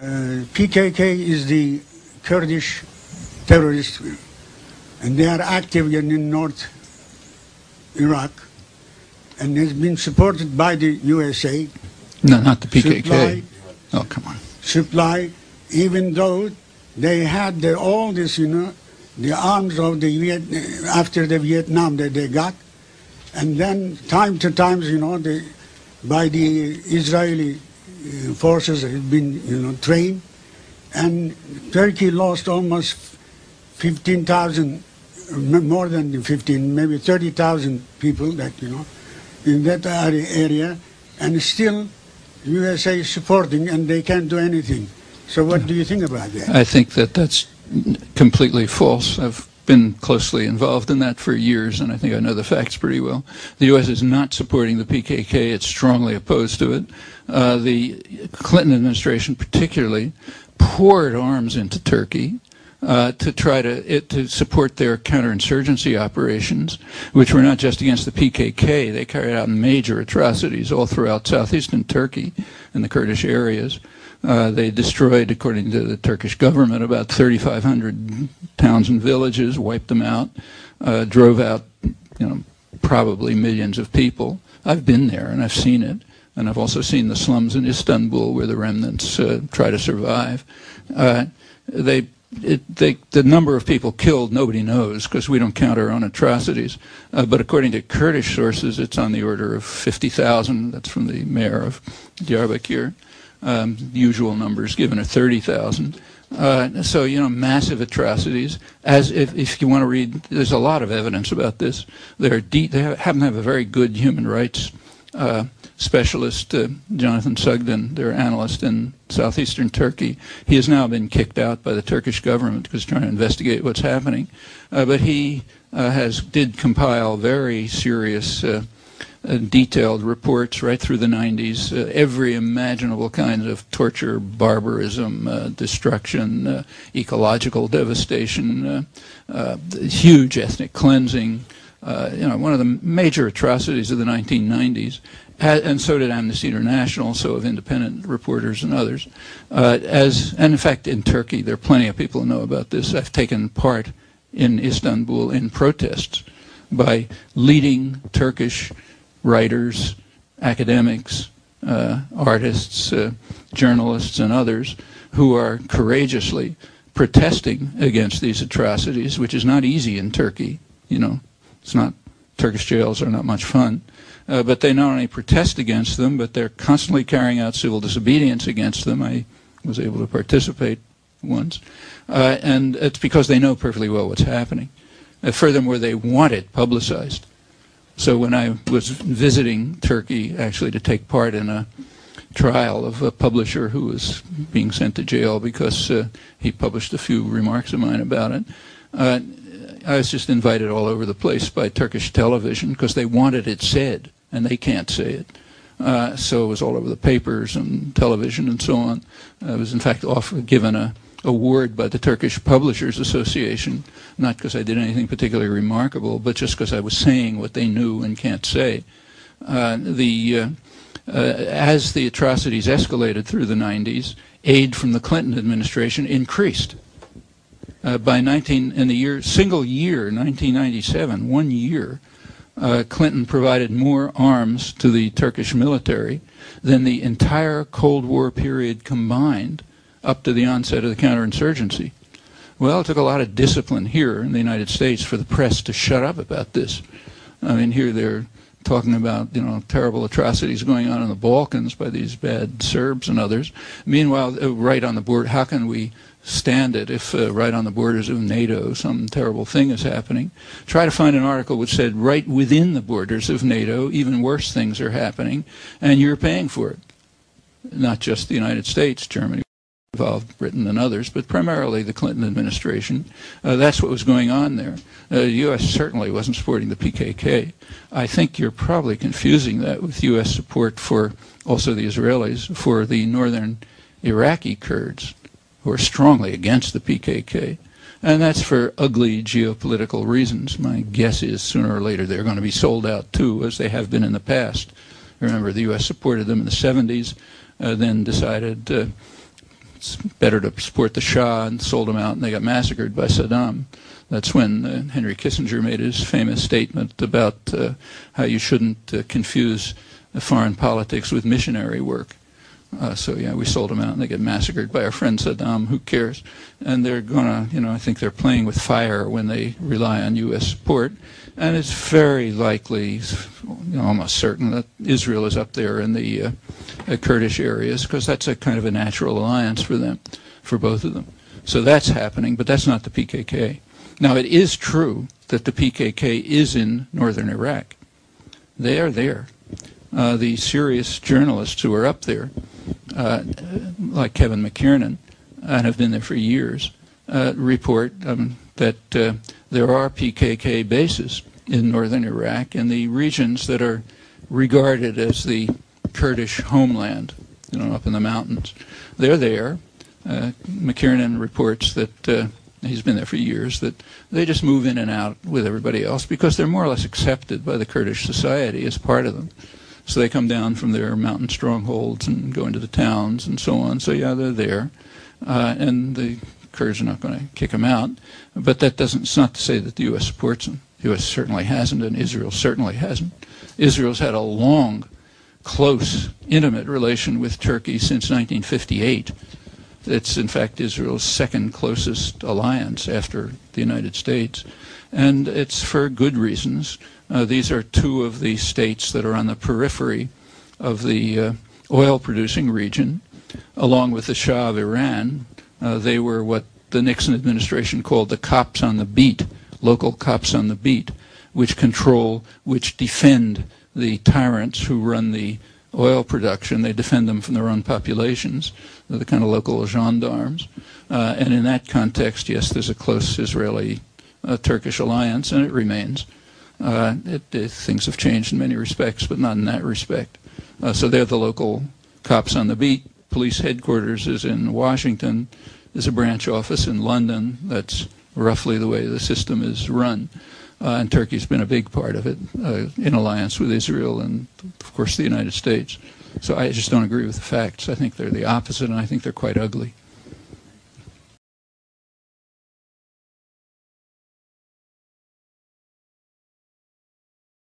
PKK is the Kurdish terrorist, and they are active in North Iraq, and has been supported by the USA. No, not the PKK. Oh, come on. Supply, even though they had all this, the arms of the after the Vietnam that they got, and then time to time, by the Israeli forces had been, trained, and Turkey lost almost 15,000, more than 15, maybe 30,000 people that, in that area, and still USA is supporting, and they can't do anything. So what do you think about that? I think that that's completely false. I've been closely involved in that for years, and I think I know the facts pretty well. The U.S. is not supporting the PKK. It's strongly opposed to it. The Clinton administration particularly poured arms into Turkey to try to support their counterinsurgency operations, which were not just against the PKK. They carried out major atrocities all throughout southeastern Turkey and the Kurdish areas. They destroyed, according to the Turkish government, about 3,500 towns and villages, wiped them out, drove out, probably millions of people. I've been there and I've seen it, and I've also seen the slums in Istanbul where the remnants try to survive. The number of people killed, nobody knows, because we don't count our own atrocities. But according to Kurdish sources, it's on the order of 50,000. That's from the mayor of Diyarbakir. Usual numbers given are 30,000. So, massive atrocities. As if you want to read, there's a lot of evidence about this. They happen to have a very good human rights specialist, Jonathan Sugden, their analyst in southeastern Turkey. He has now been kicked out by the Turkish government because he's trying to investigate what's happening. But he did compile very serious detailed reports right through the 90s, every imaginable kind of torture, barbarism, destruction, ecological devastation, huge ethnic cleansing, one of the major atrocities of the 1990s, and so did Amnesty International, so have independent reporters and others. And in fact, in Turkey, there are plenty of people who know about this. I've taken part in Istanbul in protests by leading Turkish writers, academics, artists, journalists, and others who are courageously protesting against these atrocities, which is not easy in Turkey. It's not, Turkish jails are not much fun. But they not only protest against them, but they're constantly carrying out civil disobedience against them. I was able to participate once. And it's because they know perfectly well what's happening. Furthermore, they want it publicized. So when I was visiting Turkey, actually to take part in a trial of a publisher who was being sent to jail because he published a few remarks of mine about it, I was just invited all over the place by Turkish television because they wanted it said, and they can't say it. So it was all over the papers and television and so on. I was, in fact, given an award by the Turkish Publishers Association, not because I did anything particularly remarkable, but just because I was saying what they knew and can't say. As the atrocities escalated through the 90s, aid from the Clinton administration increased. In the single year, 1997, 1 year, Clinton provided more arms to the Turkish military than the entire Cold War period combined up to the onset of the counterinsurgency. Well, it took a lot of discipline here in the United States for the press to shut up about this. I mean, here they're talking about, terrible atrocities going on in the Balkans by these bad Serbs and others. Meanwhile, right on the border, how can we stand it if right on the borders of NATO some terrible thing is happening? Try to find an article which said right within the borders of NATO even worse things are happening, and you're paying for it. Not just the United States, Germany involved, Britain and others, but primarily the Clinton administration. That's what was going on there. The U.S. certainly wasn't supporting the PKK. I think you're probably confusing that with U.S. support for also the Israelis for the northern Iraqi Kurds, who are strongly against the PKK. And that's for ugly geopolitical reasons. My guess is sooner or later they're going to be sold out too, as they have been in the past. Remember, the U.S. supported them in the 70s, then decided it's better to support the Shah, and sold them out, and they got massacred by Saddam. That's when Henry Kissinger made his famous statement about how you shouldn't confuse foreign politics with missionary work. So yeah, we sold them out, and they get massacred by our friend Saddam. Who cares? And they're gonna, I think they're playing with fire when they rely on U.S. support. And it's very likely, almost certain, that Israel is up there in the Kurdish areas, because that's a kind of a natural alliance for them, for both of them. So that's happening, but that's not the PKK. Now, it is true that the PKK is in northern Iraq. They are there. The serious journalists who are up there, like Kevin McKiernan, and have been there for years, report that there are PKK bases in northern Iraq in the regions that are regarded as the Kurdish homeland, up in the mountains. They're there. McKiernan reports that he's been there for years, that they just move in and out with everybody else because they're more or less accepted by the Kurdish society as part of them. So they come down from their mountain strongholds and go into the towns and so on. So yeah, they're there. And the Kurds are not going to kick them out. But that doesn't, it's not to say that the U.S. supports them. The U.S. certainly hasn't, and Israel certainly hasn't. Israel's had a long, close, intimate relation with Turkey since 1958. It's, in fact, Israel's second closest alliance after the United States. And it's for good reasons. These are two of the states that are on the periphery of the oil-producing region, along with the Shah of Iran. They were what the Nixon administration called the cops on the beat, local cops on the beat, which defend the tyrants who run the oil production. They defend them from their own populations. They're the kind of local gendarmes. And in that context, yes, there's a close Israeli-Turkish alliance, and it remains. Things have changed in many respects, but not in that respect. So they're the local cops on the beat. Police headquarters is in Washington. There's a branch office in London. That's roughly the way the system is run. And Turkey's been a big part of it, in alliance with Israel and, of course, the United States. So I just don't agree with the facts. I think they're the opposite, and I think they're quite ugly.